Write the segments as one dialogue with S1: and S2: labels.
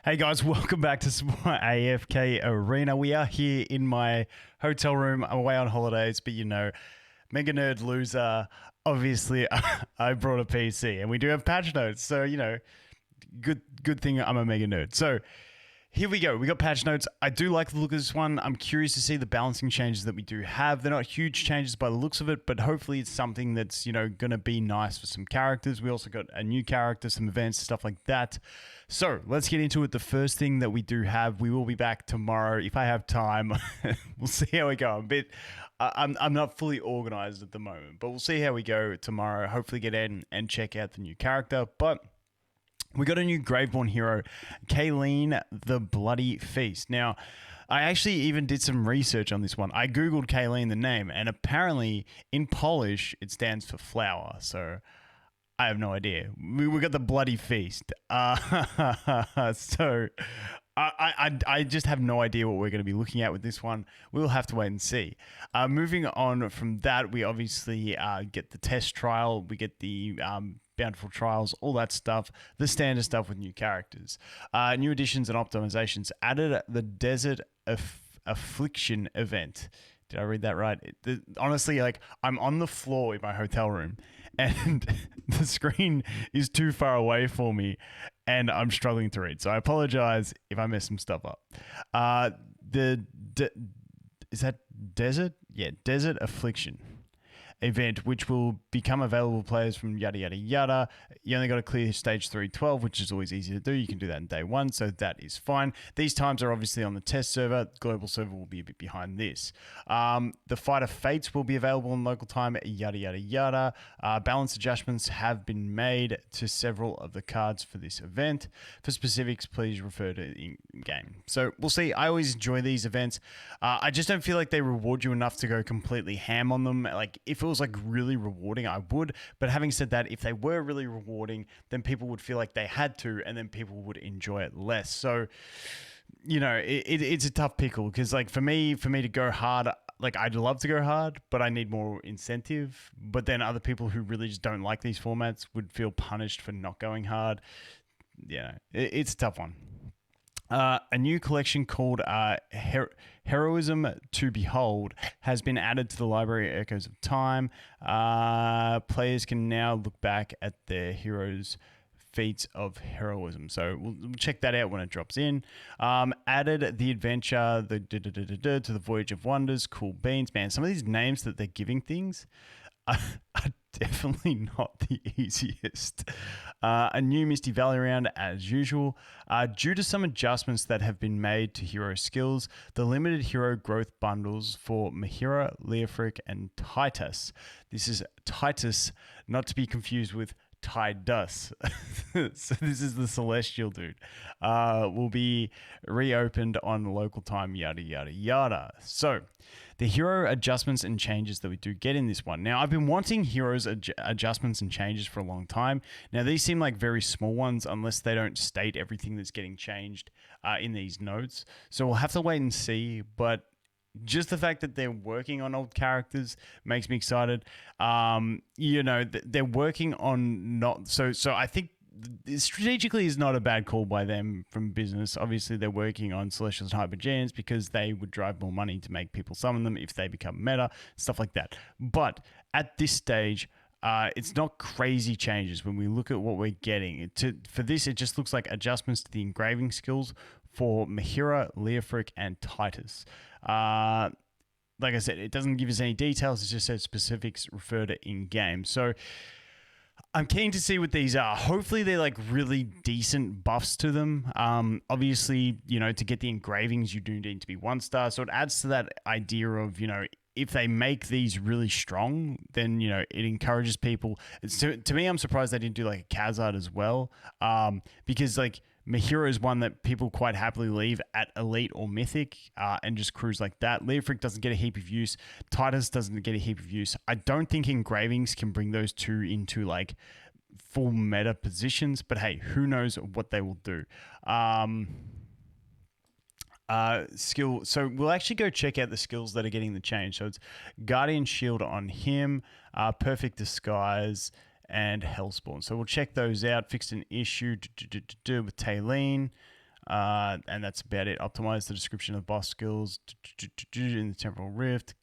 S1: Hey guys, welcome back to some more AFK Arena. We are here in my hotel room. I'm away on holidays, but mega nerd loser. Obviously, I brought a PC, and we do have patch notes, so good thing I'm a mega nerd. So here we go. We got patch notes. I do like the look of this one. I'm curious to see the balancing changes that we do have. They're not huge changes by the looks of it, but hopefully it's something that's, going to be nice for some characters. We also got a new character, some events, stuff like that. So let's get into it. The first thing that we do have, we will be back tomorrow. If I have time, we'll see how we go. I'm not fully organized at the moment, but we'll see how we go tomorrow. Hopefully get in and check out the new character, but we got a new Graveborn hero, Kalene the Bloody Feast. Now, I actually even did some research on this one. I googled Kalene, the name, and apparently in Polish it stands for flower. So I have no idea. We got the Bloody Feast. So I just have no idea what we're going to be looking at with this one. We'll have to wait and see. Moving on from that, we obviously get the test trial. We get the bountiful trials, all that stuff, the standard stuff with new characters. New additions and optimizations added the Desert Affliction event. Did I read that right? Honestly, I'm on the floor in my hotel room and the screen is too far away for me and I'm struggling to read. So I apologize if I mess some stuff up. Is that Desert? Yeah, Desert Affliction event, which will become available to players from yada yada yada. You only got to clear stage 312, which is always easy to do. You can do that in day one, so that is fine. These times are obviously on the test server. The global server will be a bit behind this. The Fighter Fates will be available in local time, yada yada yada. Balance adjustments have been made to several of the cards for this event. For specifics, please refer to in-game. So we'll see. I always enjoy these events. I just don't feel like they reward you enough to go completely ham on them. Like, if it was really rewarding, I would. But having said that, if they were really rewarding, then people would feel like they had to, and then people would enjoy it less. So, it's a tough pickle because, for me to go hard, I'd love to go hard, but I need more incentive. But then other people who really just don't like these formats would feel punished for not going hard. It's a tough one. A new collection called Heroism to Behold has been added to the library Echoes of Time. Players can now look back at their heroes' feats of heroism. So we'll check that out when it drops in. Added the adventure to the Voyage of Wonders. Cool beans, man. Some of these names that they're giving things are definitely not the easiest. A new Misty Valley round as usual. Due to some adjustments that have been made to hero skills, the limited hero growth bundles for Mahira, Leofric, and Titus. This is Titus, not to be confused with Titus. So this is the celestial dude. Will be reopened on local time, yada yada yada. So the hero adjustments and changes that we do get in this one. Now, I've been wanting heroes adjustments and changes for a long time. Now, these seem like very small ones unless they don't state everything that's getting changed in these notes. So we'll have to wait and see, but just the fact that they're working on old characters makes me excited. They're working on so I think strategically is not a bad call by them from business. Obviously, they're working on Celestials and Hypergeans because they would drive more money to make people summon them if they become meta, stuff like that. But at this stage, it's not crazy changes when we look at what we're getting. For this, it just looks like adjustments to the engraving skills for Mahira, Leofric, and Titus. Like I said, it doesn't give us any details. It just says specifics refer to in-game. So I'm keen to see what these are. Hopefully they're really decent buffs to them. Obviously, to get the engravings, you do need to be 1-star. So it adds to that idea of, if they make these really strong, then, it encourages people. To me, I'm surprised they didn't do a Khazard as well. Because Mahira is one that people quite happily leave at Elite or Mythic and just cruise like that. Leofric doesn't get a heap of use. Titus doesn't get a heap of use. I don't think engravings can bring those two into full meta positions, but hey, who knows what they will do. Skill. So we'll actually go check out the skills that are getting the change. So it's Guardian Shield on him, Perfect Disguise, and Hellspawn. So we'll check those out. Fixed an issue with Kalene. And that's about it. Optimize the description of boss skills in the temporal rift.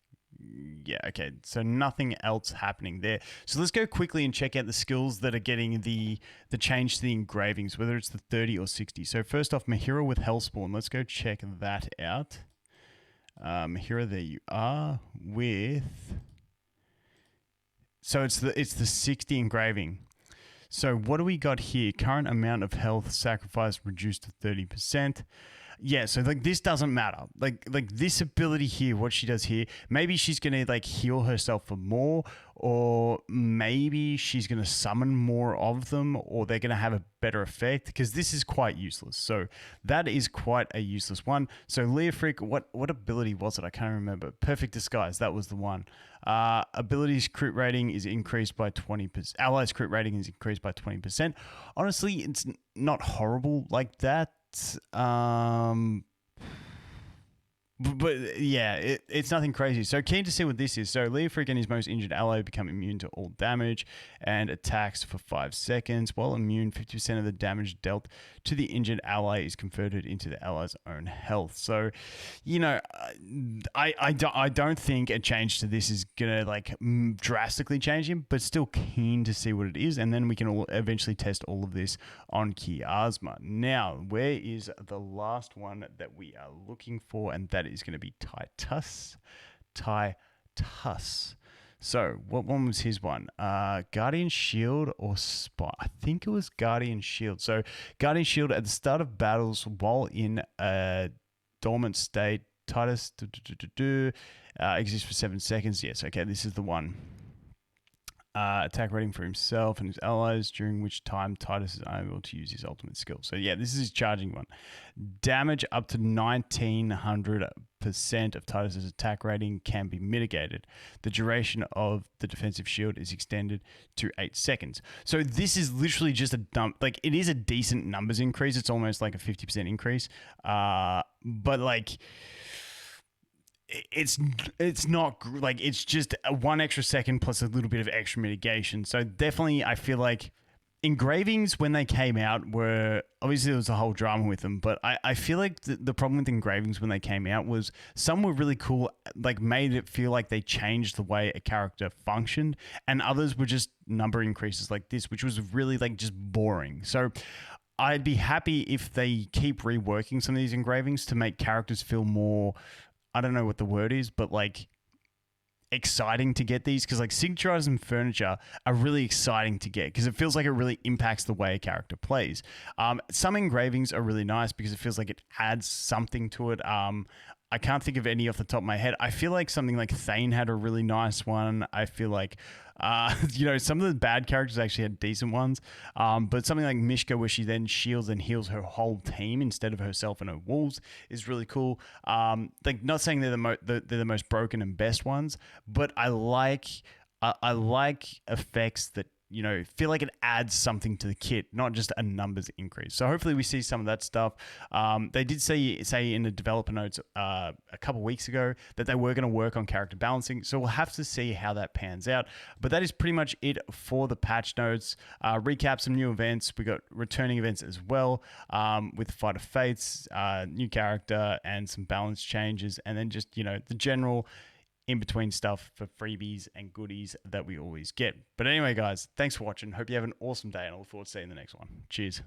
S1: Yeah, okay. So nothing else happening there. So let's go quickly and check out the skills that are getting the change to the engravings, whether it's the 30 or 60. So first off, Mahira with Hellspawn. Let's go check that out. Mahira, there you are with. So it's the 60 engraving. So what do we got here? Current amount of health sacrifice reduced to 30%. Yeah, so like this doesn't matter. Like this ability here, what she does here, maybe she's gonna like heal herself for more, or maybe she's gonna summon more of them, or they're gonna have a better effect, because this is quite useless. So that is quite a useless one. So Leofric, what ability was it? I can't remember. Perfect Disguise, that was the one. Abilities crit rating is increased by 20%. Allies crit rating is increased by 20%. Honestly, it's not horrible like that. But yeah, it's nothing crazy. So keen to see what this is. So Leofric and his most injured ally become immune to all damage and attacks for 5 seconds. While immune, 50% of the damage dealt to the injured ally is converted into the ally's own health. So, you know, I don't think a change to this is gonna like drastically change him, but still keen to see what it is, and then we can all eventually test all of this on Kiasma. Now, where is the last one that we are looking for? And that is going to be Titus. So, what one was his one? Guardian Shield or Spy? I think it was Guardian Shield. So, Guardian Shield at the start of battles while in a dormant state. Titus exists for 7 seconds. Yes, okay, this is the one. Attack rating for himself and his allies, during which time Titus is unable to use his ultimate skill. So yeah, this is his charging one. Damage up to 1900% of Titus's attack rating can be mitigated. The duration of the defensive shield is extended to 8 seconds. So this is literally just a dump. Like, it is a decent numbers increase. It's almost like a 50% increase. But like, it's not like, it's just a 1 extra second plus a little bit of extra mitigation. So definitely, I feel like engravings when they came out were, obviously there was a whole drama with them, but I feel like the problem with engravings when they came out was some were really cool, like made it feel like they changed the way a character functioned, and others were just number increases like this, which was really like just boring. So I'd be happy if they keep reworking some of these engravings to make characters feel more, I don't know what the word is, but like exciting to get these, because like signature items and furniture are really exciting to get because it feels like it really impacts the way a character plays. Some engravings are really nice because it feels like it adds something to it. I can't think of any off the top of my head. I feel like something like Thane had a really nice one. I feel like, some of the bad characters actually had decent ones. But something like Mishka, where she then shields and heals her whole team instead of herself and her wolves, is really cool. Like, not saying they're the most broken and best ones, but I like effects that, feel like it adds something to the kit, not just a numbers increase. So hopefully we see some of that stuff. They did say in the developer notes a couple weeks ago that they were going to work on character balancing. So we'll have to see how that pans out. But that is pretty much it for the patch notes. Recap some new events. We got returning events as well, with Fight of Fates, new character, and some balance changes. And then just, the general in-between stuff for freebies and goodies that we always get. But anyway, guys, thanks for watching. Hope you have an awesome day, and I look forward to seeing you in the next one. Cheers.